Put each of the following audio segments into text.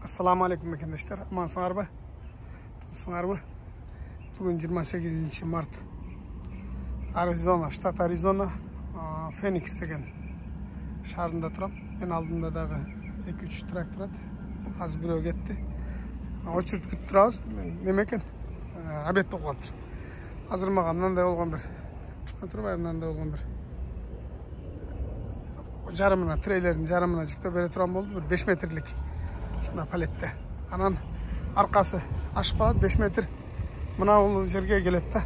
Assalamu alaikum arkadaşlar. Amansınlar mı? Tanısınlar mı? Bugün 28 Mart. Arizona, ştat Arizona, Phoenix degen şahrında turam. Ben aldığımda dağı 2-3 traktorat. Az biri gitti. Очередь күтіп тұрабыз. Неме екен? Обед болып қалыпты. Азыр маған мынандай болған бір. Отырбай мынандай болған бір. Жарымына, трейлердің жарымына жүктеп бере тұрам болды. Bir 5 metrelik. Şuna palette. Anan arkası aşıp kaldı 5 metre. Mına ol жерге келет да.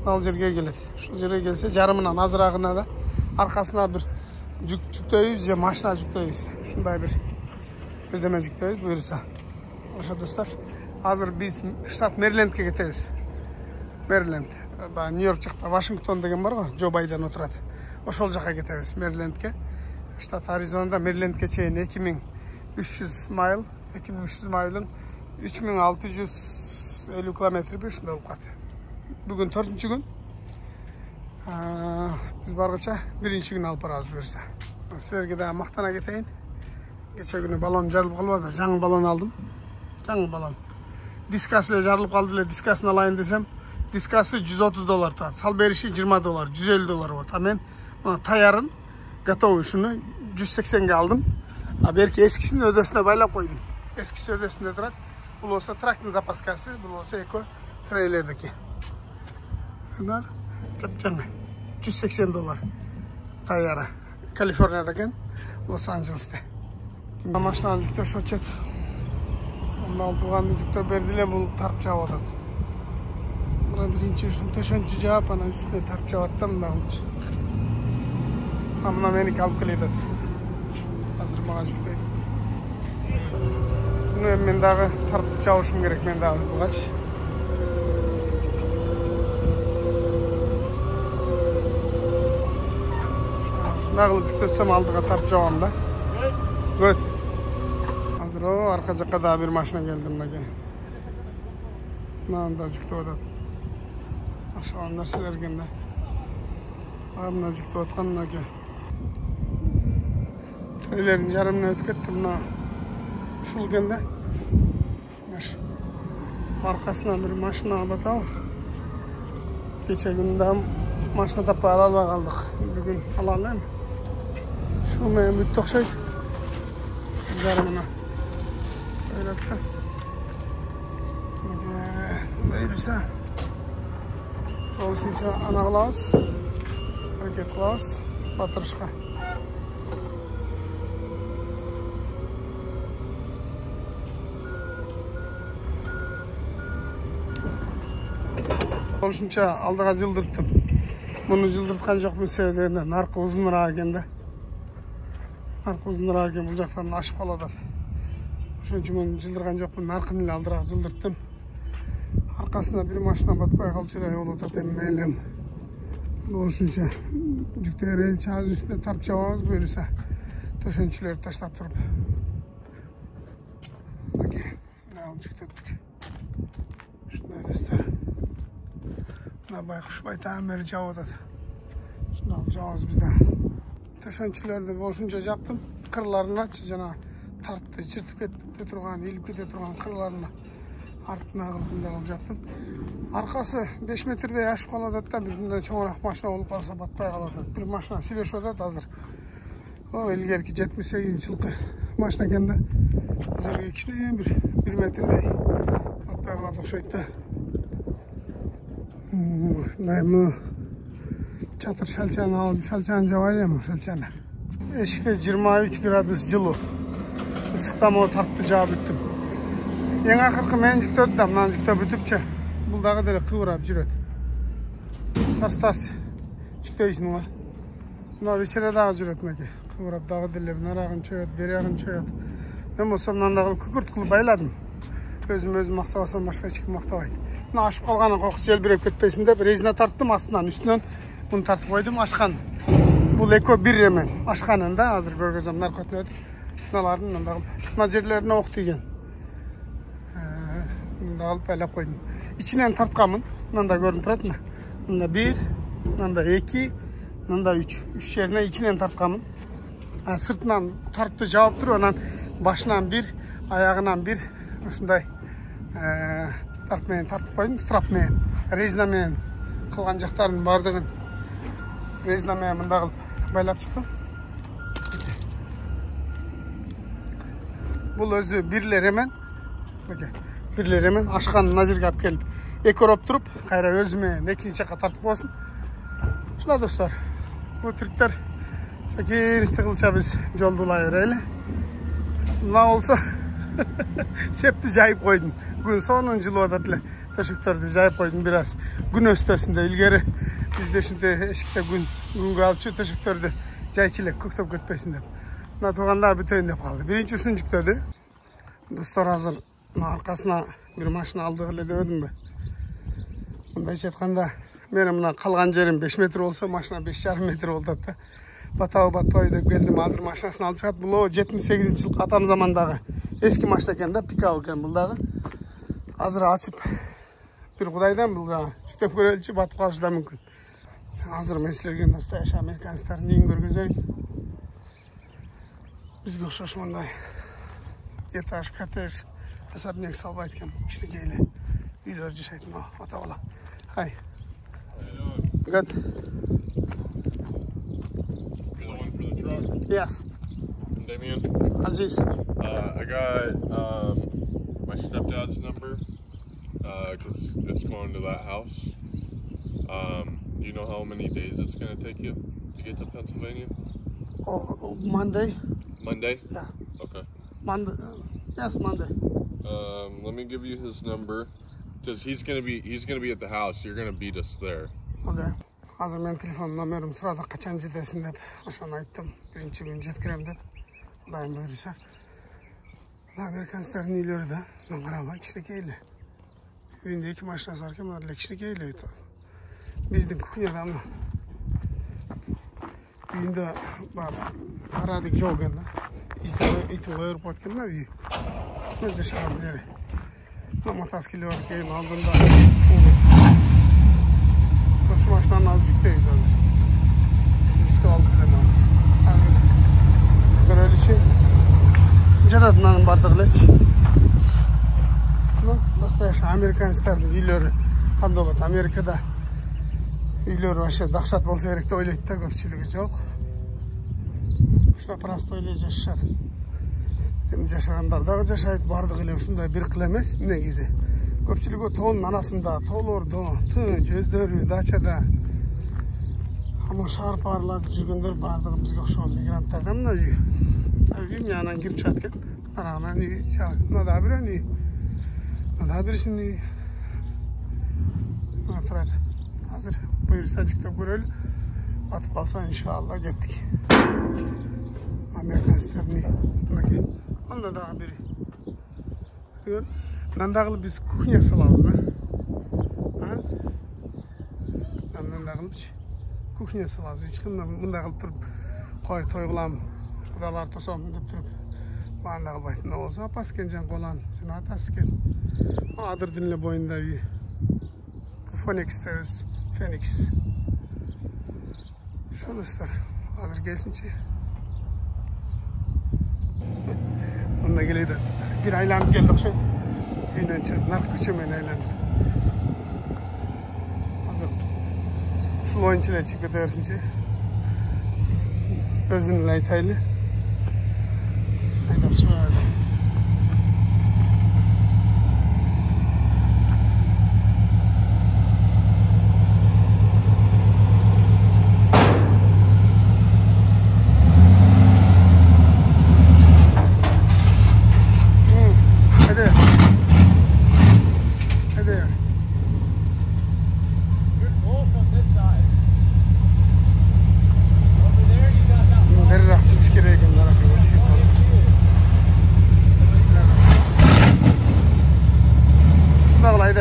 Al жерге келет. Şu жерге gelse jarımından azırağına da arkasına bir жүктейбиз же машина жүктейбиz. Şunday bir deme жүктейбиz buyursa. Oşa dostlar. Hazır biz штат Мэрилендке кетебиz. Мэриленд. Нью-Йорк жакта Вашингтон деген бар го, Джо Байден отурат. Ошол жака кетебиz Мэрилендке. Штат Аризонада Мэрилендке чейин 2300 майл, 2300 майлың 3650 километр bir şunda болуп калат. Бүгүн 4-чү күн. Biz баргыча 1-чү күн алып барабыз буюрса. Силерге да мактана кетейин. Geçen günü balon жарылып калбады. Жаңы балон алдым. Жаңы балон. Дискасы эле жарылып калды эле, дискасын алайын десем, дискасы $130 турат. Сал бериши $20, $150 болот. А мен мына таярын готовый шуну 180 алдым. А берки эскисин өдөсүнө байлап койдум. Эскиси өдөсүндө турат. Бул болсо трактын запаскасы, бул болсо эко трейлердики. Bunlar жапжаңы $180 таяры. Калифорнияда экен, Лос Анджелесте. Машинаны жүктөшүп атат. Ondan tuğanı жүктөп берди эле, бул тарп жаап атат. Мына биринчи ушун төшөнчү жаап, анан үстүнө тарп жаап атты мындагычы. Мына меники алып келет атат. Азыр мага жүктөйт. Шуну мен дагы тарп жабышым керек, мен дагы бугачы. Шуна кылып жүктөсөм алдыга тарп жабам да. Good. Hazır o arka жаққа daha bir maşına geldi mınake. Mınanda жүктеп атат. Akşam narsalar geldi. Mına жүктеп atkan mınake. Treylerin jarımına ötüp ketти mına. Şul geldi. Arkasına bir maşına batal. Geçen gün daha maşına tappa alala kaldık. Bugün alalım. Şu men büttü okşaydı. Jarımına. Öyle de. Buyursa. Olsunca ana kılavuz. Hareket kılavuz. Batırışka. Olsunca aldığa жылдырттым. Bunu жылдырткан жокмун себебинде наркы узунураак экен да. Narkı uzunluğa eкен, бұл жақтан ашып қалады. Ошон үчүн мен жылдырган жокмун, наркын эле алдыраак жылдырттым. Аркасына bir машина батпай калчу эле болуп атат эми мейлим. Ошончо жүктөр эл чааз үстүнө тарп жабабыз буюрса. Төшөнчүлөрдү таштап туруп. Мына жүктөттүк. Ушундай достор. Мына байкуш байтаан бери жаап атат. Шуну алып жабабыз бизде. Төшөнчүлөрдү болушунча жаптым. Кырларыначы жана тартты чыртып кете турган, илип кете турган кырларына артына кылып мындай кылып жаптым. Аркасы 5 метрдей ашып калып атат да, бир мындай чоңураак машина болуп калса батпай калып атат. Бир машина сибешип атат азыр. О, илгерки 78-жылкы машина экен да. Азыркы кичине бир 1 метрдей батпай калат окшойт да. Мына çatır şalçanı alıp şalçanı жабайлы şalçanı. Eşikte 23 gradus жылуу. Ысыктан o tarttı жаап бүттүм. Эң акыркы мен жүктөдүм да, мынаны жүктөп бүтүпчү. Бул дагы деле кыбырап жүрөт. Тарс жүктөйсүң го. Мына вечере дагы жүрөт мынакей. Кыбырап дагы деле нарагын чөйөт, берягын чөйөт. Мен болсом мындан дагы күкүрт кылып байладым. Өзüm мактабасам башка эч ким мактабайт. Мына ашып калганын кокусу желбиреп кетпесин деп резина тарттым астынан, үстүнөн bunu tartıp koydum, aşkan. Bu eko bir hemen. Aşkanın da hazır görgözüm narkotunu ödüp. Nalarını da alıp. Nazirlerine ok degen. Bunu da alıp öyle koydum. İçinden tartkamın. Bundan da görün turat mı? Bunda 1, bundan da 2, bundan da 3. 3 yerine içinden tartkamın. Sırtından tarttı cevap duruyor. Ondan başынан bir, ayağынан bir ушундай тарп менен тартып койдум, страп менен, резина менен кылган жактарын бардыгын резина менен мындай кылып байлап чыктым. Бул өзү бирлер эмен. Бирлер эмен ашкан мына жерге алып келип, эки ороп туруп, кайра өзү менен экинчи жакка тартып коесуң. Ушуна достор, бул тириктер секиричти кылча биз жолдулай берели. Мына болсо септи жайып койдум. Күн сонун жылып атат эле. Төшөктөрдү жайып койдум бир аз. Күн өстөсүндө илгери бизде ушинтип эшикте күнгө алчу төшөктөрдү жайчы элек көктөп кетпесин деп. Мына турганда бүтөйүн деп калды. Биринчи ушун жүктөдү. Достор, азыр аркасына бир машина алдык эле дебедимби? Мындайча айтканда, менин мына калган жерим 5 метр болсо, машина 5,5 метр болуп атат да. Батабы батпайбы деп келдим. Азыр машинасын алып чыгат. Бул 78-жылкы атам замандагы эски машина экен да, пикап экен бул дагы. Азыр ачып бир кудайдан бул жана жүктөп көрөлүчү, батып калышы да мүмкүн. Азыр мен силерге настоящий американецтердин үйүн көргөзөйүн. Бизге окшош мындай этаж, коттедж, особняк салбайт экен, кичинекей эле үйлөр жашайт мына ата бала. Hi. Good. Yes. Damien? Aziz. I got my stepdad's number because it's going to that house. Do you know how many days it's going to take you to get to Pennsylvania? Oh, Monday? Monday? Yeah. Okay. Monday. Yes, Monday. Let me give you his number because he's gonna be at the house. You're gonna beat us there. Okay. Азыр мен телефон номерим сурады, качан жетесиң деп. Ошону айттым. Биринчи күн жеткирем деп. Кудайым буйруса. Американецтердин үйлөрү да, мен карабай кичинекей эле. Үйүндө эки машинасы бар экен, мына кичинекей эле. Биздин кухняда мына үйүндө бар парадык жок экен да. Итин коюп койгон мына үй. Мен жашаган жери. Мына мотоцикле бар экен, алдында. Şu maçtan az yükteyiz hazır. Üçüncükte aldık ben hazır. Böyle şey. Jadadından bardık leç. Nastoящий американецтердин үйлөрү кандай болот? Америкада үйлөр вообще дакшат болсо керек деп ойлойт да, көпчүлүгү жок. Ушуна простой эле жашашат. Эми жашагандар дагы жашайт, бардыгы эле ушундай бир кыл эмес негизи. Көпчүлүгү тоонун анасында, тоолордо, тыныч өздөрү дачада. Ама шаар паарларды жүргөндөр бардыгы бизге окшогон мигранттар да мына үй. Үй анан кирип чыгат экен. Караган үй, мына да бир үй. Мына да бирисин үй. Мына турат. Азыр буйруса жүктөп көрөлү. Батып калса иншалла кеттик. Американецтердин үй. Анда дагы бири. Көрүп Нандагыл биз кухня салабыз да. Нандагылчы кухня салабыз. Эч кандай мындай кылып туруп кой той кылам, кудалар тосом деп туруп. Манда кылбайт. Мына болсо апасы экен, жан колан, жана атасы экен. Адырдын эле боюнда үй. Феникс. Ошо достор, азыр келсинчи. Мында келеді. Бир айланып келди окшойт. Үйүнөн чыгып, наркы көчө менен айланып. Азыр ушул оюнчу эле чыгып кете берсинчи. Өзүн эле айтайлы. Айдап чыга берди.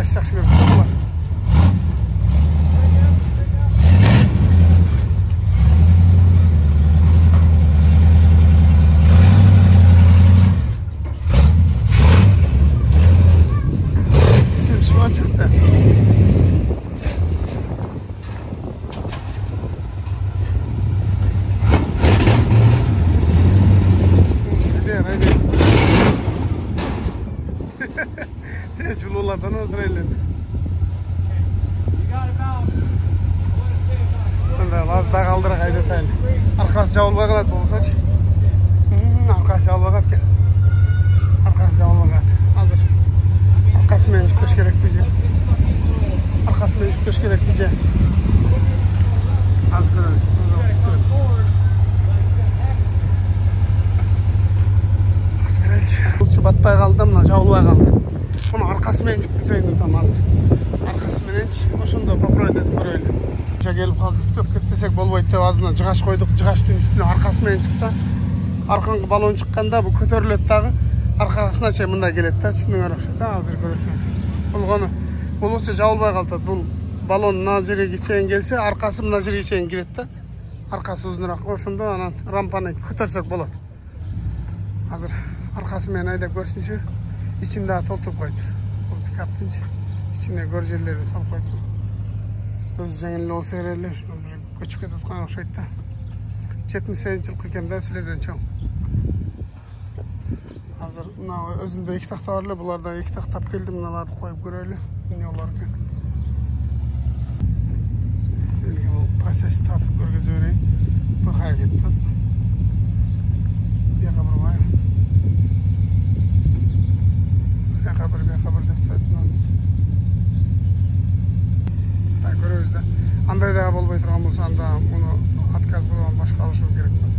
Жақсы көріп тұрмын. Üçüncü çıktı. Haydi. Julullardan öldürelim. Lazda kaldırak aydataylı. Arkası javulga kalat bolsaç. Arkası javulga kalat gel. Arkası javulga kalat. Hazır. Arkası men yüklöş gerek bize. Arkası men yüklöş gerek bize. Az görürüz. Az görürüz. Bulçu batpay kaldı mı? Javulga kaldı. Bunu arkası men yüklü töyünü tam hazır. Arkası men oşunda popüler edip göröyle. Gelip kalıp yüktep ketmesek bolboyt dep azına jıgaç koyduk. Jıgaçtın üstüne arkası men çıksa, arkankı balon çıkkanda bu kötörülöt dagı arkasına çey mында келет да, түшүнүңөр окшойт да, азыр көрөсүңөр. Болгону болбосо жабылбай калат. Бул балон мына жерге чейин келсе, аркасы мына жерге чейин кирет да. Аркасы узунураак. Ошондо анан рампаны көтөрсөк болот. Азыр аркасы менен айдап көрсүнчү. İçini daha толтуруп коюптур. Бул пикаптын içine көр жерлерин салып коюптур. Өз жеңил болсо эле ушуну бир көчүп кетип аткан окшойт да. 78-жылкы экен да, силерден чоң. Hazır mына өзүмдө 2 такта бар эле, буларда 2 так тап келди, мыналарды коюп көрөлү. Эмне болор экен. Силерге бул процессти тартып көргөзө берейин. Бакая кетти. Бияка бурмай. Бияка бир деп айтмаңыз. Так, көрөбүз да. Андай да болбой турган болсо, анда муну отказ кылып башка алышыбыз керек болот.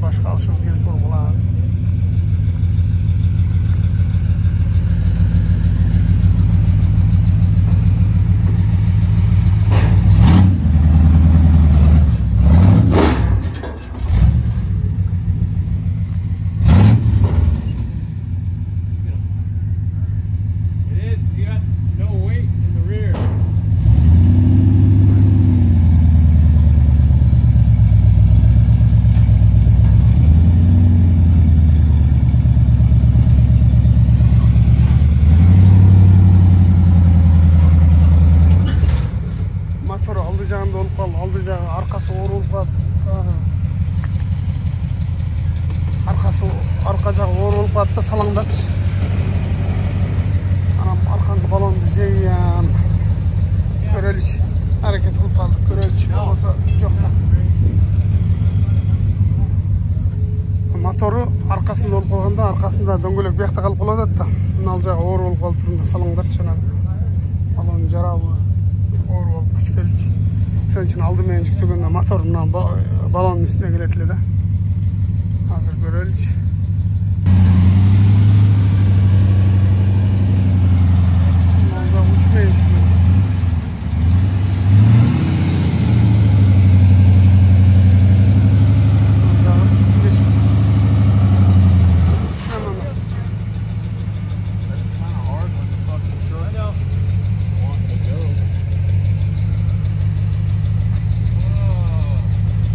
Başka alışımız gerek olmalı. Aldı olup kaldı, aldı jağı arkası oğrulup kaldı. Arka jağı oğrulup kaldı da salangdamış. Anam arkandı balondu jeyyan. Göreliş, hareket kılıp kaldık, göreliş. Olmasa yok da. Motoru arkasında olup kalganda, arkasında döngölök buyakta kalıp kaladı da. Nal jağı oğru olup kalıp durumda salangdamış. Balon jarağı oğru olup kuş gelmiş. Şunun için aldım en yüktüğünde motorundan balonun üstüne geletli de. Hazır görölüç. Orada uçmayın şimdi.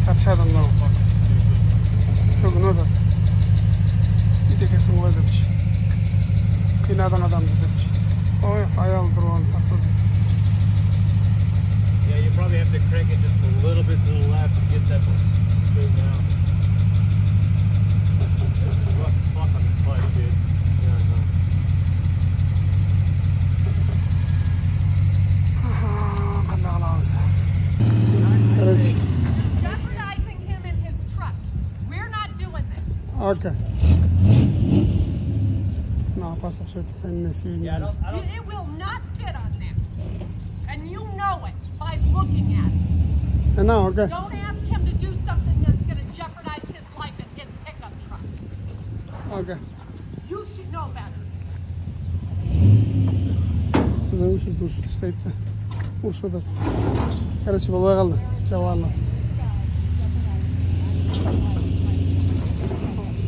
Çarşadan da sögün odat. Bir de kesin o demiş. Kıynadan adam demiş. Oy, ayal durağın takıldı. Yeah, you probably have to crank it just a little bit to the left to get that straightened out. It's rough as fuck on this bike, dude. Yeah, I know. Kandağınız. Evet. Okay. Ne yaparsak şöyle annesi. Yeah, I don't. It will not fit on that, and you know it by looking at it. No, okay. Don't ask him to do something that's going to jeopardize his life in his pickup truck. Okay. You should know better. Ne şu dur işte. Urşada. Karıcı balığa kaldı. Cavarla.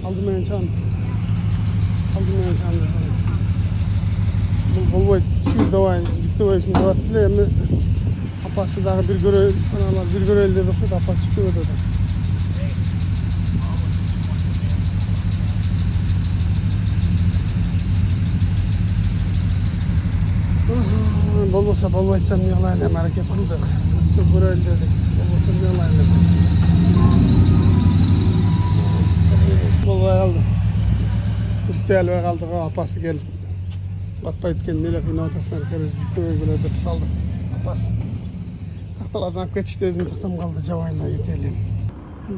Aldım ben çan. Bu bolboyt. Şu davay, davay şimdi davatlı ama apası daha bir göre, analar bir göre elde de apası çıkıyor da. Bolbosa bolboyttan yağlayla hareket kıldık. Göre elde dedik. Bolbosa yağlayla. Bolbay kaldı. Tutlayalbay kaldı. Apası gelip batpay etken neyle kıynağı atasın erkeriz cükkümey böyle dep saldı. Apas. Tahtalardan alıp geçişte özüm tahtam kaldı. Javayında yetelim.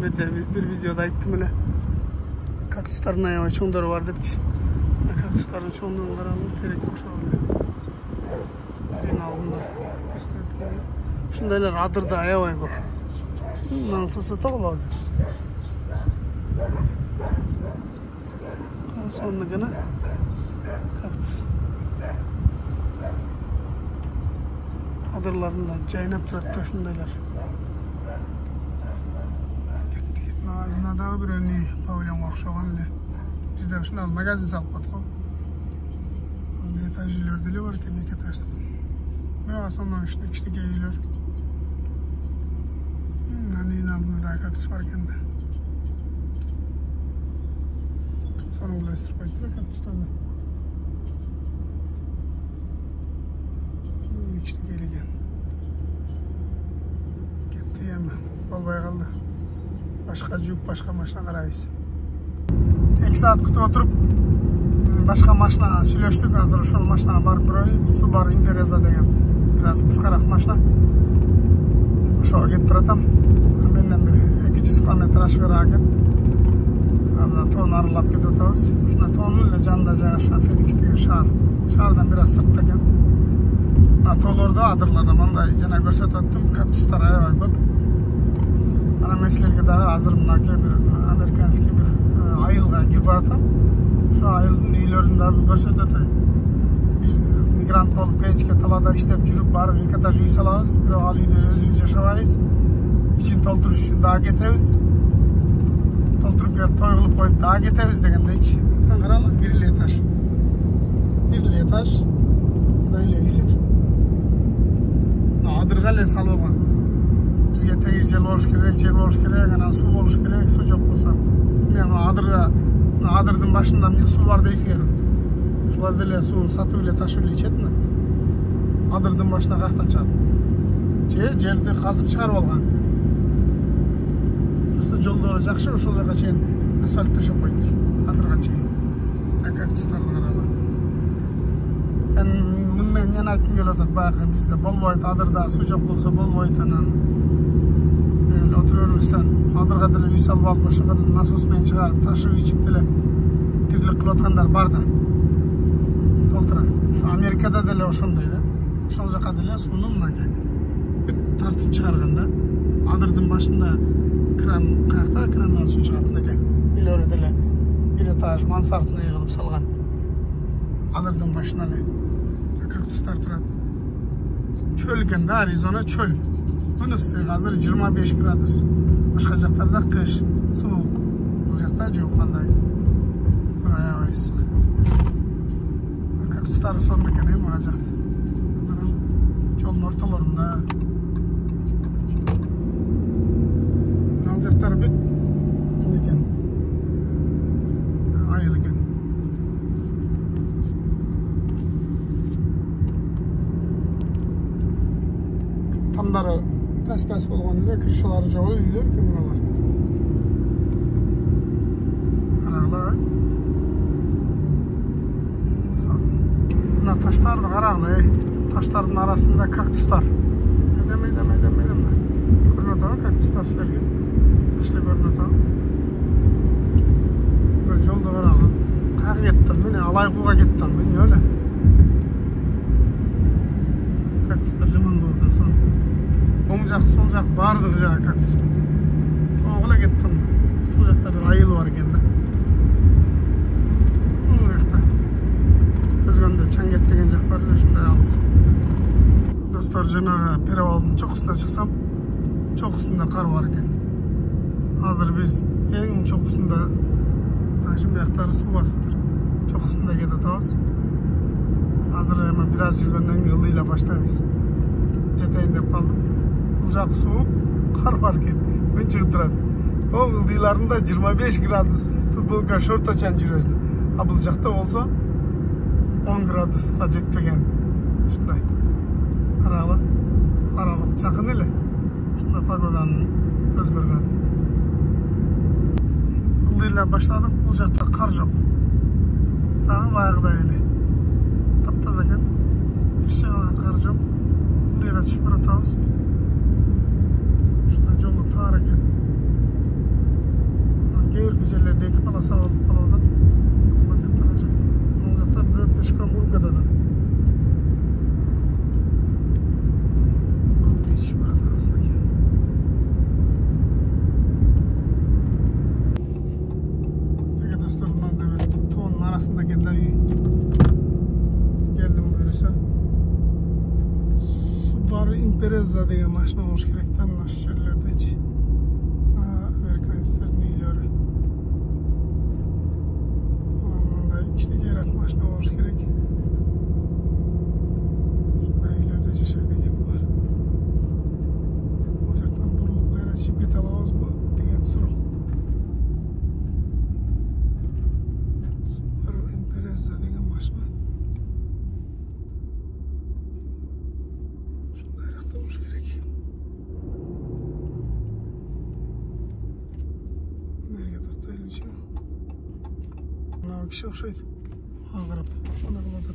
Ben de bir videoda aytdım öyle. Kaktusların ayağı çoğunları var depti. Kaktusların çoğunluğunu karanlığı terek okşa oluyor. En altında. Şundaylar adırda ayağı var. Nasıl satığı var. Sonunda gene kaktus. Adırlarında caynap duratda şundaylar. Daha bir önlü pavilyon okşagan ile. Bizde şundan magazin salıp batqa. Etaj үйлерде бар екен, 2 этаждық. Бірақ сонdan ішінде кішкентай үйлер. Үйдің алдында кактус бар екен. Соны үлестіріп қойды кактустарды. Кішкентай екен. Кетті ема, болбай қалды. Başka жүк, başka машина қарайбыз. 2 saat күтіп отырып, başka машина сүйлөштүк. Азыр ошол машинаға барып көрөйүн. Subaru Impreza деген biraz кыскараак машина. Ошого кетип баратам. Менден бир 200 км ашыгыраак экен. Анда тоonu аралап кетип атабыз. Ушуна тоонун эле жанында жайгашкан Феникс деген шаар. Шаардан biraz сыртта экен. Мына тоолордо, адырларда мындай жана көрсөтүп өттүм, кактустар аябай көп. Ana meselelerde daha hazır bunlar ki bir Amerikanski bir ayılga girip atam. Şu ayılın üylerinde bir görsötütü. Biz migrant olup geçke talada işlep жүрüp barıp 2 etaj üy salabız. Bir al üyde özümüz yaşabayız. İçin tolturuş üçün daha getebиz. Tolturup gelip toy kılıp koyup daha getebиz degende hiç. Qarala 1 etaj. 1 etaj. Böyle üyler. Adırga ele salılgan. Bizge tegiz jel boluş kerek, жер болуш керек, анан суу болуш керек, суу жок болсо. Мен адырдын башында мен суу бар дейсиңер. Ушулар деле суу сатып эле ташып эле ичет да. Адырдын башына каяктан чыгат? Жерди казып чыгарып алган. Просто жолдору жакшы, ошол жака чейин асфальт төшөп коюптур. Адырга чейин. Кактустарды карагыла. Мен эмне айткым келип атат, баягы бизде болбойт, адырда суу жок болсо болбойт, анан oturuyoruzdan adırga dile üy salıp alıp ошого насос менен чыгарып ташып ичип деле тирилик кылып аткандар бар да. Толтура. Şu Amerikada деле ошондой да. Ошол жака деле сууну мынакей тартып чыгарганда адырдын башында кран каякта, крандан суу чыгат экен. Үйлөрү деле 1 этаж мансартный кылып салган. Адырдын башына эле кактустар турат. Чөл экен да, Аризона чөл. Bunisi hazır 25 gradus. Başka jaqlarda kış, soğuk. Bu jaqda jo'q qanday. Buraya issiq. Kaktuslar sonda ekan bu jaqda. Yo'lning o'rtalarında. Al jaqlar bit ekan. Ayıl ekan. Tamdары pes bolganda kirşalary jok üýler kim bular. Qaraglar. Mına taşlardy qaraglar. Taşlardın arasında kaktuslar. Edem. Görünüp atar kaktuslar sizlerge. Yaxşı görünüp atar. Bu jolda qaraglar. Qayaga ketdim men? Alayquga ketdim men öyle. Kaktuslar jamon bolgan son. Oң жақ, сол жақ бардық жағы кактус. Тоғыла кеттім. Сол жақта бір айыл бар екен да. Ол жақта. Өзгенде Чаңгет деген жақ бар эле, шундай алыс. Достар, жаңағы перевалдың чоқысына шықсам, чоқысында қар бар екен. Азыр біз ең чоқысында, şimdi жақтары су басыптыр. Чоқысында кетіп атабыз. Азыр эми бираз жүргөндөн кийин ылдыйла баштайбыз. Жетейин деп калдым. Бұл жақ суық, қар бар екен. Мен шығып тұрады. Ол ылдыйларында 25 градус футболка шортачан жүресің. А бұл жақта болса 10 градусқа жетпеген. Шындай. Қаралы. Аралық жақын еле. Шындай погоданың өзгерген. ылдыйлап баштадык. Бул жакта кар жок. Дагы баягыдай эле. Таптаза экен. Эч жагында кар жок. Ылдыйга түшүп баратабыз. Ушундай жолу таар экен. Кээ бир жерлерде 2 полоса болуп калып атат. Бул жакта жок. Бул жакта бирөө пешком уруп атат. Түшүп баратабыз экен. Теге достор, мына тоонун арасында экен да үй. Келдим буюрса. Subaru Impreza деген машина болуш керек да мына жерлердечи. Американецтердин үйлөрү. Мындай кичинекейраак машина болуш керек. Ушундай үйлөрдө жашайт экен булар. Бул жактан бурулуп кайра чыгып кете алабызбы деген суроо. Subaru Impreza деген машина. Болуш керек. Nereye toktaylıcı? Buna kişi okşaydı. Ağırıp. Ona kıladı.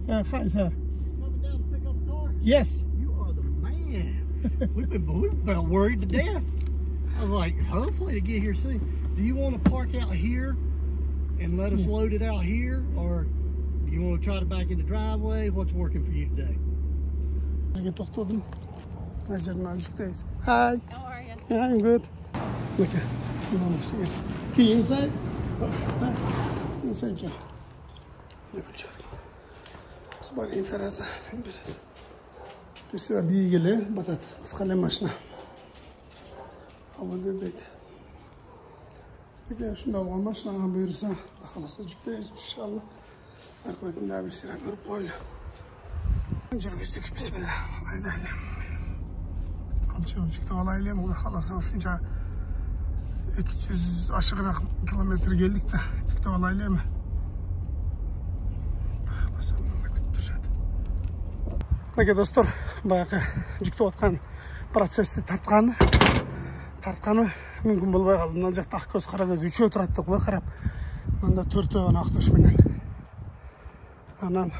Hi, sir. Coming down to pick up a car? Yes. You are the man. We've been about worried to death. I was like, hopefully to get here soon. Do you want to park out here and let us load it out here, or do you want to try to back in the driveway? What's working for you today? Get toktadın. Nazarın alışıktayız. Hi. How are you? Yeah, I'm good. Look at it. Key inside? Inside, yeah. Ne yapacağım? Subaru Impreza. Bir sıra bilgili batat. Kıskalı maşına. Ama dedik. Bir de şunda olan maşına buyursa kalasa cüktayız inşallah. Arkadaşlar bir sıra görüp öyle. Жүргіздік, бисмилlah. Айдайлы. Қанша жүкті алайлы, ол қаласа ушунча 200 ашығырақ километр келдік та, жүкті алайлы ме? Қаласа мұны күтіп тұршады. Неге достор, баяғы жүкті отқан процесті тартқаны мүмкін болбай қалды. Мына жақта ақ көз, қара көз, үшеу тұраттық бұлай қарап. Мында 4 ақтөш менен. Анан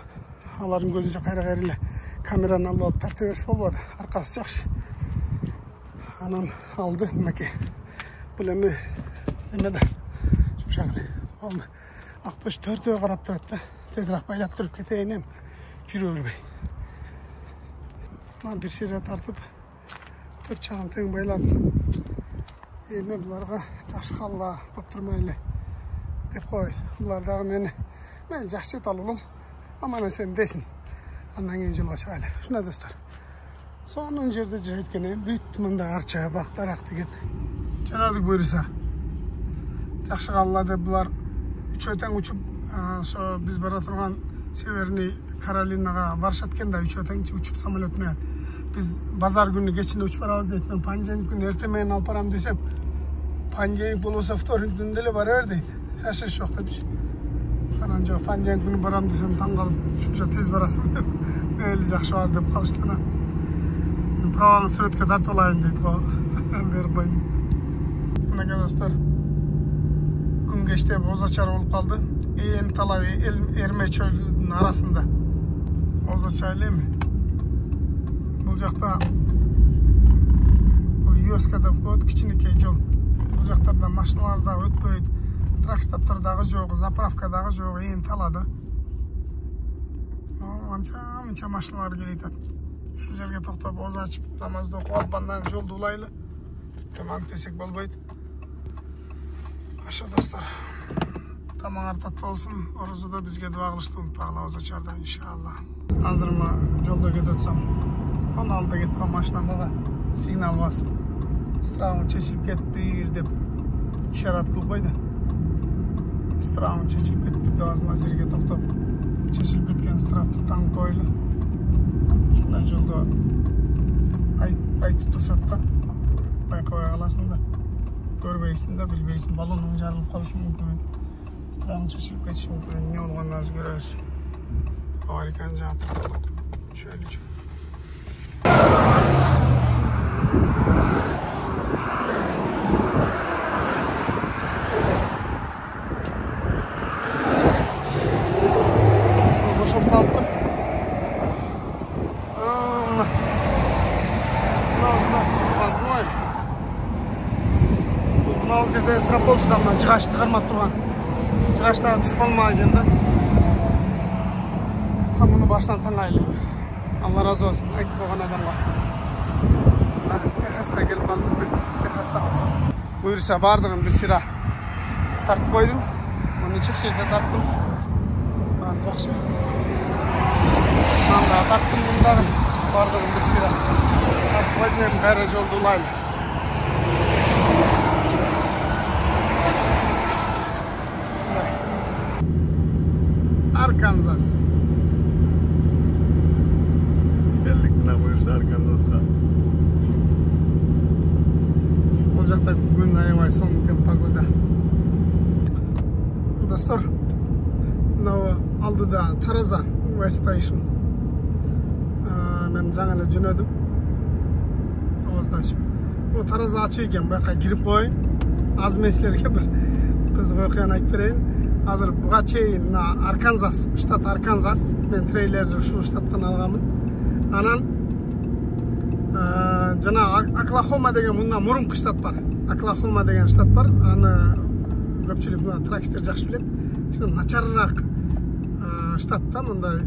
алардың көзінше қайра-қайрылы камераны алып тарта беріш болбады. Арқасы жақшы. Анан алды, мінеке. Бұл әмі немеді. Жұмшағылы. Алды. Ақтөш 4 қарап тұрады. Тезірақ байлап тұрып кетейінем. Жүрі өрбей. Бір серия тартып, 4 жағын тең байладым. Еме бұларға жақшы қалла болып тұрмайлы деп қой. Бұлардағы мені жақшы жет алылым. Амана sen desin. Andan keyin жолго чыгайлы. Шуна достор. Сонун жерде жашайт экен, бүт мында арча, бактарақ деген. Жанадык буйруса. Жакшы калла деп булар үчөтең учуп, ошо биз бара турган Северный Каролинага барышат экен да, үчөтең учуп самолет менен. Биз базар күнү кечинде учуп барабыз дейт. Мен панженик күнү эртең менен алып барам десем, панженик болбосо вторник күнү деле бара бер дейт. Шашырыш жок депчи. Анан жок, панжен күнү барам десем таң калып, ушунча тез барасың деп. Мейли жакшы бар деп калышты. Праваны сүрөткө тартып алайын дейт го. Берип койдум. Мынакей достор, күн кечте озачар болуп калды. Ээн талай Эрме чөлүнүн арасында. Озачайлы эми. Бул жакта бул Юэска деп коет, кичинекей жол. Бул жактарда машиналар да өтпөйт. Тракстоптардагы жок, заправкадагы жок, ээн талада. Анча машиналар келет. Şu жерге токтоп, оз ачып, намазды окуп алып, андан жолду улайлы. Тамам десек болбойт. Аша достор, тамаңар таттуу болсун. Орозодо бизге дуа кылышты унутпагыла озачарда иншалла. Азыр жолдо кетип атсам, анын алдыда кетип калган машина мага сигнал басып, страгың чечилип кетти деп ишарат кылып койду. Страгың чечилип кетти деп азыр жерге токтоп, чечилип кеткен стратты таңып койлу. Şundan жолдо айтып турушат да, байкабай каласың да, көрбөйсүң да, билбейсиң, баллонуң жарылып калышы мүмкүн, страгың чечилип кетиши мүмкүн, эмне болгонун азыр көрөбүз. Аварийканы жаап токтотуп, чөйлүчү. Mına ушундай чечилген турбайбы? Мына жерде страполчудан мына жыгачты кармап турган. Жыгачтагы түшүп калмаган экен да. Муну баштан тыңайлы. Алла разы болсун, айтып койгон адамга. Техаска келип калдык биз, Техастабыз. Буюрса бардыгын бир сыйра тартып койдум. Муну чекчейде тарттым. Баары жакшы. Мында тарттым мындагы бардыгын бир сыйра тартып койдум, эми кайра жолду улайлы. Arkansas. Geldik mına buyursa Arkansas'a. Olacakta gün ayavay son gün pagoda. Dostlar, aldıda Tarazan West Station. Ben жаңылы жөнөдüm. Oğuzdaşım. O Tarazan açık eken, baka girip koyun. Az meslerge bir kızık okuyan ayıp vereyim. Hazır buğa çeyin, Arkansas, штат Arkansas. Ben trailerci şu штаттан algamın. Anan jana Oklahoma деген мындан мурунку штат бар. Oklahoma деген штат бар. Аны көпчүлүк мына тракстер жакшы билет. Кичине начарыраак штатта мындай.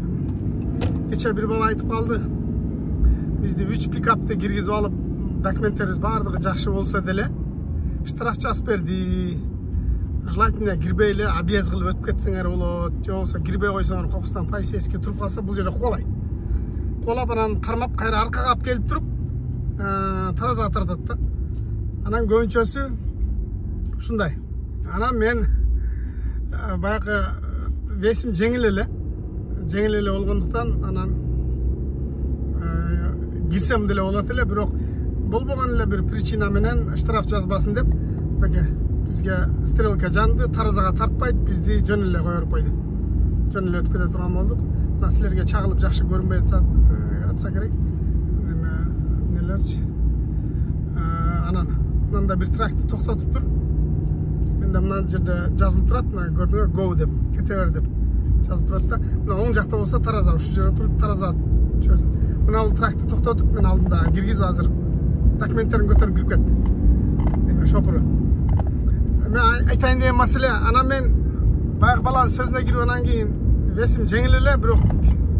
Кече бир бала айтып калды. Бизди 3 пикапты киргизип алып, документтерибиз бардыгы жакшы болсо деле штраф жазып берди. Желательно кирбейле объезд кылып өтүп кетсеңер болот. Же болбосо кирбей койсоңор кокустан полицейский туруп калса, бул жерде колой. Колап анан кармап кайра аркага алып келип туруп, Таразага тартат да. Анан көбүнчөсү ушундай. Анан мен баягы весим жеңил эле болгондуктан анан кирсем деле болот эле, бирок болбогон эле бир причина менен штраф жазбасын деп бизге стрелка жанды, Таразага тартпайт, бизди жөн эле коюп койду. Жөн эле өткөдө турган болдук. Мына силерге чагылып жакшы көрүнбөй атса керек. Нелерчи. Анан мында бир тракты токтотуп тур. Менде мына жерде жазылып турат, мына көрдүңөр, go деп, кете бер деп жазылып турат да. Мына оң жакта болсо Тараза, ушу жерде туруп Тараза чөсүн. Мына бул тракты токтотуп, мен алдымда киргизип азыр документтерин көтөрүп кирип кетти. Деме шопуру. Мен айтайын деген маселе, анан мен баягы баланын сөзүнө кирип анан кийин весим жеңил эле, бирок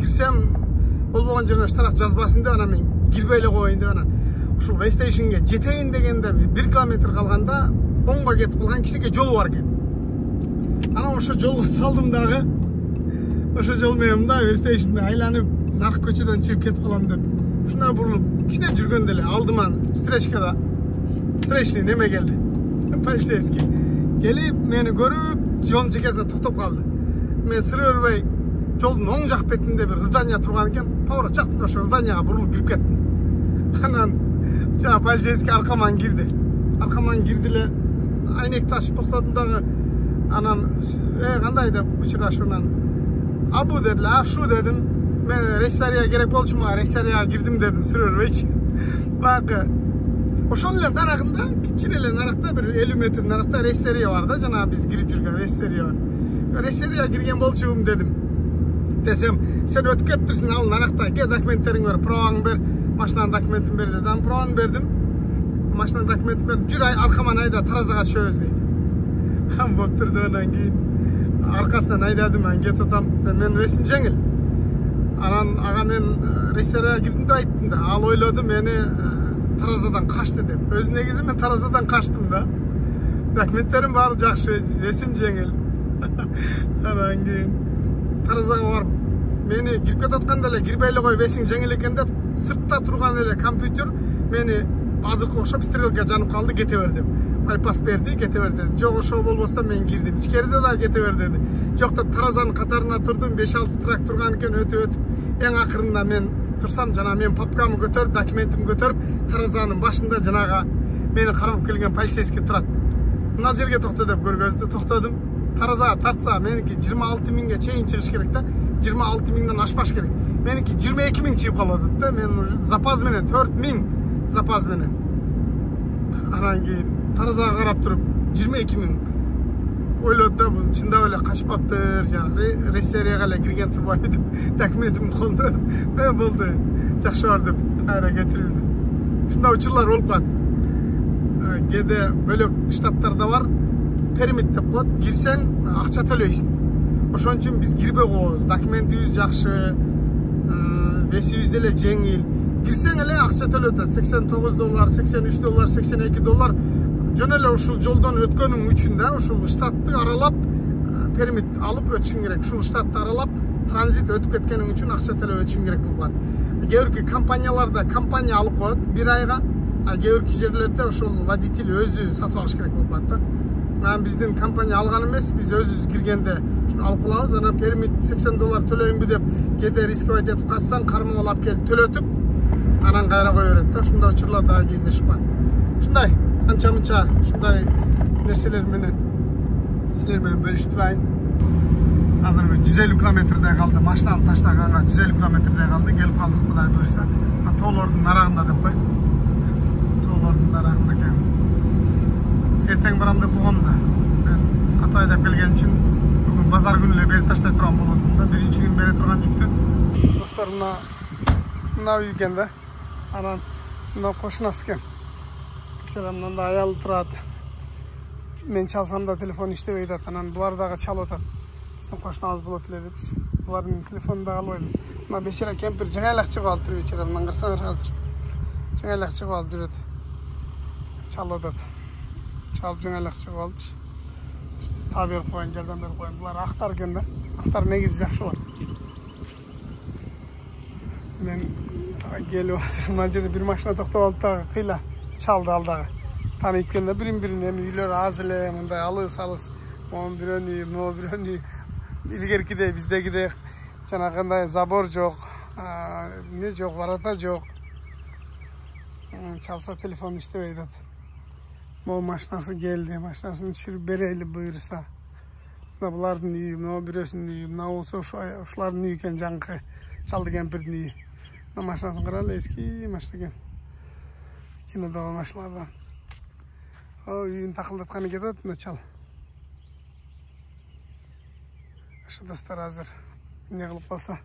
кирсем болбогон жерине штраф жазбасын деп анан мен кирбей эле коеюн деп анан ушул West Station'га жетейин дегенде 1 километр калганда оңго кетип калган кичинекей жолу бар экен. Анан ошо жолго салдым дагы. Ошо жол менен да West Station'да айланып наркы көчөдөн чыгып кетип калам деп. Ушуна бурулуп кичине жүргөндө эле алдыман встречный неме келди. Полицейский. Келип мени көрүп, жолдун чекесине токтоп калды. Мен сыры өрбөй жолдун оң жак бетинде бир здание турган экен. Поворот жактан ошо зданияга бурулуп кирип кеттим. Анан жана полицейский аркаман кирди. Аркаман кирди эле, айнек ташып токтодум дагы. Анан кандай деп учурашуунан абу дедиле, ашу дедим. Мен рессария керек болчу, мага рессарияга кирдим дедим, сыры өрбөйчү. Багы ошол эле нарагында, кичине эле наракта, бир 50 метр наракта рессария бар да, жана биз кирип жүргөн рессария бар. Рессарияга кирген болчумун дедим. Десем, сен өтүп кетиптирсиң, ал наракта, ке документтериң бар, пробаңды бер, машинанын документин бер дедим. Пробаны бердим. Машинанын документин бердим. Жүр аркаман айда, Таразага түшөбүз дейт. Болуптур деп анан кийин аркасынан айдадым, анан кетип атам. Мен весим жеңил. Анан ага мен рессарияга кирдим деп айттым да. Ал ойлоду мени Таразадан качты деп. Өз негизи мен Таразадан качтым да. Документтерим баары жакшы, весим жеңил. Анан кийин Таразага барып, мени кирип кетатканда эле кирбей эле кой, весиң жеңил экен деп, сыртта турган эле компьютер мени азыркы окшоп стрелка жанып калды, кете бер деп. Байпас берди, кете бер деди. Жок, ошол болбосо мен кирдим. Ичкериде да кете бер деди. Жок деп Таразанын катарына турдум, 5-6 трак турган экен, өтүп. Эң акырында мен турсам, жана мен папкамы көтөрүп, документимди көтөрүп, Таразанын башында жанага мени кармап келген полицейский турат. Мына жерге токто деп көргөздү, токтодум. Таразага тартса, меники 26 миңге чейин чыгыш керек да. 26 миңден ашпаш керек. Меники 22 миң чыгып калат да. Мен уже запас менен 4 миң запас менен. Анан кийин Таразага карап туруп 22 миң ойлоду да бул чындап эле качпаптыр, жанагы Россияга эле кирген турбайбы деп документим колдо. Болду. Жакшы бар деп кайра кетирилди. Ушундай учурлар болуп калат. Кээде бөлөк штаттарда бар, пермит деп коет, кирсең акча төлөйсүң. Ошон үчүн биз кирбей коебуз. Документибиз жакшы, весибиз деле жеңил. Кирсең эле акча төлөтөт. $89, $83, $82. Жөн эле ушул жолдон өткөнүң үчүн да ушул штатты аралап пермит алып өтүшүң керек. Ушул штатты аралап транзит өтүп кеткениң үчүн акча төлөп өтүшүң керек болуп калат. Кээ бирки компанияларда компания алып коет 1 айга, а кээ бирки жерлерде ошол водитель өзү сатып алыш керек болуп калат да. Биздин компания алган эмес, биз өзүбүз киргенде шуну алып калабыз. Анан пермит $80 төлөйүнбү деп кээде рисковать этип калсаң, кармоо алып келип төлөтүп, анан кайра кое берет да. Ушундай учурлар дагы кездешип калат. Ушундай анча-мынча ушундай нерселер менен силер менен бөлүшүп турайын. Азыр 150 километрдей калды. Машинаны таштаганга 150 километрдей калды. Келип калдык, Кудай буйрса. Тоолордун нарагында деп кой. Тоолордун нарагында экен. Эртең барам деп болгом да. Мен катуу айдап келген үчүн бүгүн базар күнү эле берип таштай турган болдум да. Биринчи күн бере турган жүктү. Достор, мына үй экен да. Анан мына кошунас экен. Кечерамдан да аялы турат. Мен чалсам да телефон иштебей атат. Анан булар дагы чалып атат. Биздин кошунабыз болот эле деп. Булардын телефону да албайм. Мына бечара кемпир жаңы эле чыгып алыптыр бечара. Мындан карасаңар азыр. Жаңы эле чыгып алып жүрөт. Чалып атат. Чалып жаңы эле чыгып алып. Та берип коюн, жардам берип коюн. Булар актар экен да. Актар негизи жакшы болот. Мен келип азыр мына жерде бир машина токтоп алып дагы кыйла чалды алдагы. Танип келген да бирин-бирин эми үйлөр аз эле, мындай алыс-алыс. Монун бирөөнү, могу бирөөнү. Илгеркидей биздегидей жанагындай забор жок, эмне жок, ворота жок. Чалса телефон иштебей атат. Могу машинасы келди, машинасын түшүрүп берели буйрса. Мына булардын үйү, мына бирөөсүнүн үйү, мына болсо ушулардын үйү экен, жаңкы чалды кемпирдин үйү. Мына машинасын каралы, эски машина экен. Кинодогу машиналардан. Үйүн такылдатканы кетет, мына чал. Ашы достор, азыр эмне кылып калса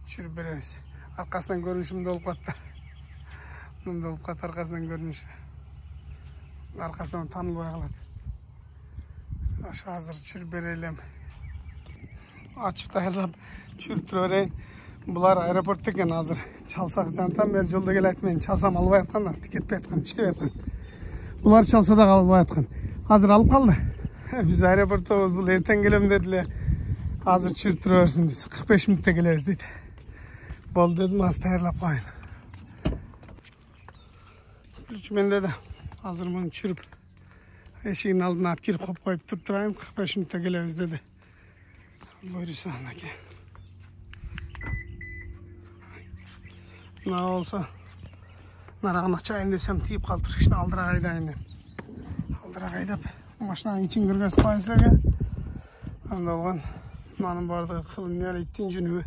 түшүрүп беребиз. Аркасынан көрүнүшү мындай болуп калат да. Мындай болуп калат аркасынан көрүнүшү. Аркасынан таанылбай калат. Ашы азыр түшүрүп берелим. Ачып даярдап түшүрүп тура берейин. Булар аэропортто экен азыр. Чалсак жантам бери жолдо келет, мен чалсам албай аткан да, кетпей аткан, иштебей аткан. Булар чалса да албай аткан. Азыр алып калды. Биз аэропорттобуз, бул эртең келем дедиле. Азыр түшүрүп тура берсин, биз 45 мүнөттө келебиз дейт. Болду дедим, азыр даярлап коюн. Ключ менде да. Азыр муну түшүрүп эшигин алдына алып кирип коюп туруп турайын, 45 мүнөттө келебиз деди. Буйруса анаке. Мына болсо нарагына чайын десем тийип калыптыр, кичине алдыраак айдайын деп. Алдыраак айдап машинанын ичин көргөзүп коюн силерге. Анда болгон мынанын баардыгы кылын иттин жүнүбү.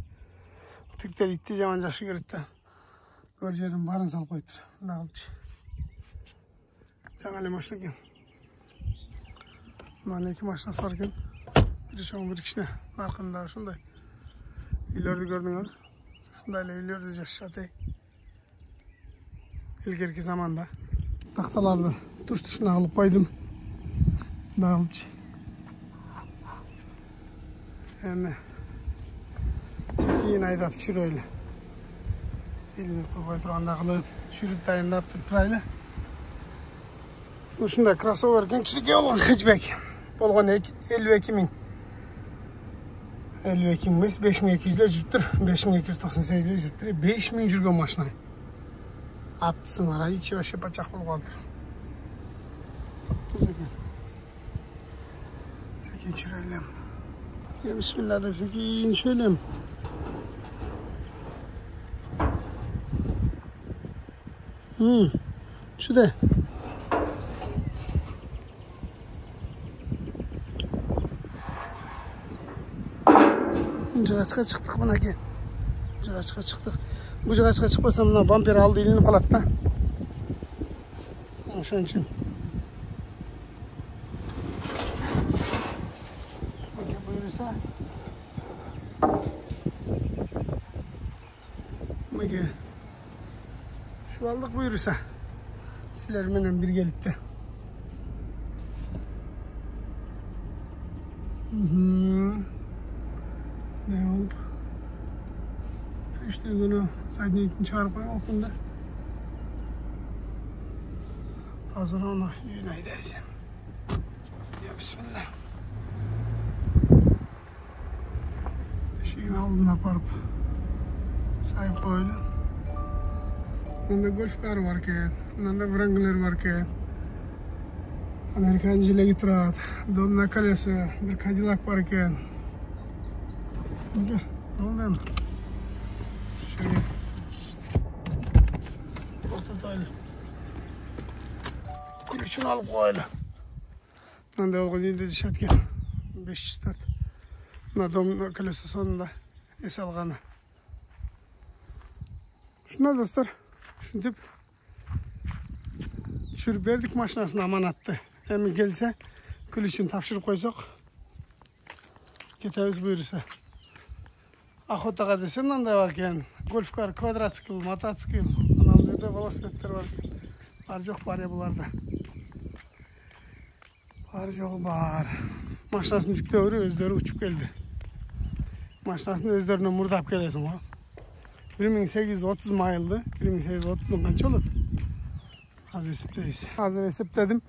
Тиктер итти жаман жакшы көрөт да. Көр жерин баарын салып коюптур. Мындай кылчы. Жаңы эле машина экен. Мына эки машинасы бар экен. Бири чоң, бири кичине. Наркында ушундай. Үйлөрдү көрдүңөр. Ушундай эле үйлөрдү жашашат. Илгерки заманда такталарды туш-тушуна кылып койдум. Дагылчы. Эми секин айдап түшүрөйлү. Илин кылбай турганда кылып түшүрүп дайындап турайлы. Ушундай кроссовер экен, кичике болгон хэтчбек. Болгон 52 миң. 52 миң эмес, 5200 эле жүрүптүр. 5298 эле жүрүптүр. 5000 жүргөн машина. Аптысын ара ичи вообще бачак болуп калыптыр. Топтоз экен. Секин чүрөйлөм. Бисмилла деп секин чөйлөм. Шудай. Жыгачка чыктык мынаке. Жыгачка чыктык. Бу жыгачка чыкпаса мына бампер алды илинип калат да. Ошон үчүн. buyursa. Mıge. Şu aldık buyursa. Sizler menen bir gelip de. Ne oldu? İşte bunu zaten çağırıp okunda. Hazır ona yüzüne gideceğim. Ya bismillah. Şeyini aldım yaparıp sahip koydu. Bunda golf kar varken, bunda Wrangler varken, Amerikan jile getirat, Donna kalesi, bir Cadillac varken. Ne oldu? Şöyle. Ortada. Kulüçünü alıp koydu. Bunda o kadar da şatken 504. Donna kalesi sonunda es alğanı. Şuna dostlar, şunu düşürüp verdik maşinasını amanattı. Hemen gelse külüşünü tapşırıp koysak ketemiz buyursa. Akotaga desen anda varken golf kar, kvadratsikl, mototsikl, anamda velosipedler varken. Var yok var ya bularda. Var yok var. Maşinasını yüklüyor, özleri uçup geldi. Maşinasını özlerine murdap gelesin o. 1830 mayıldı. 1830'un kaç olur? Hazır hesaptayız. Hazır hesaptadım.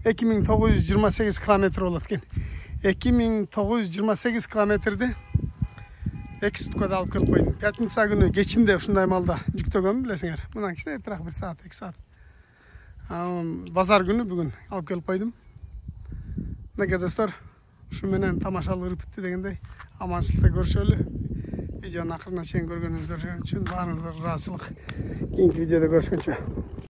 2928 kilometre olatken. 2928 kilometrede Ekstutko'da alıp kelip koydum. Pятница günü geçinde ушундай малda жүктөгөм билесиңер. Мындан кичине эртерээк 1 saat, 2 saat. Bazar günü bugün alıp kelip koydum. Nega dostlar, şu menen tamашалуу репетти дегендей аманчылыкта көрүшөлү. Videonun akırına çeyin görgөнүңүздөр үчүн баарыңыздарга ыраазычылык. Кийинки videoda görüşкөнчө.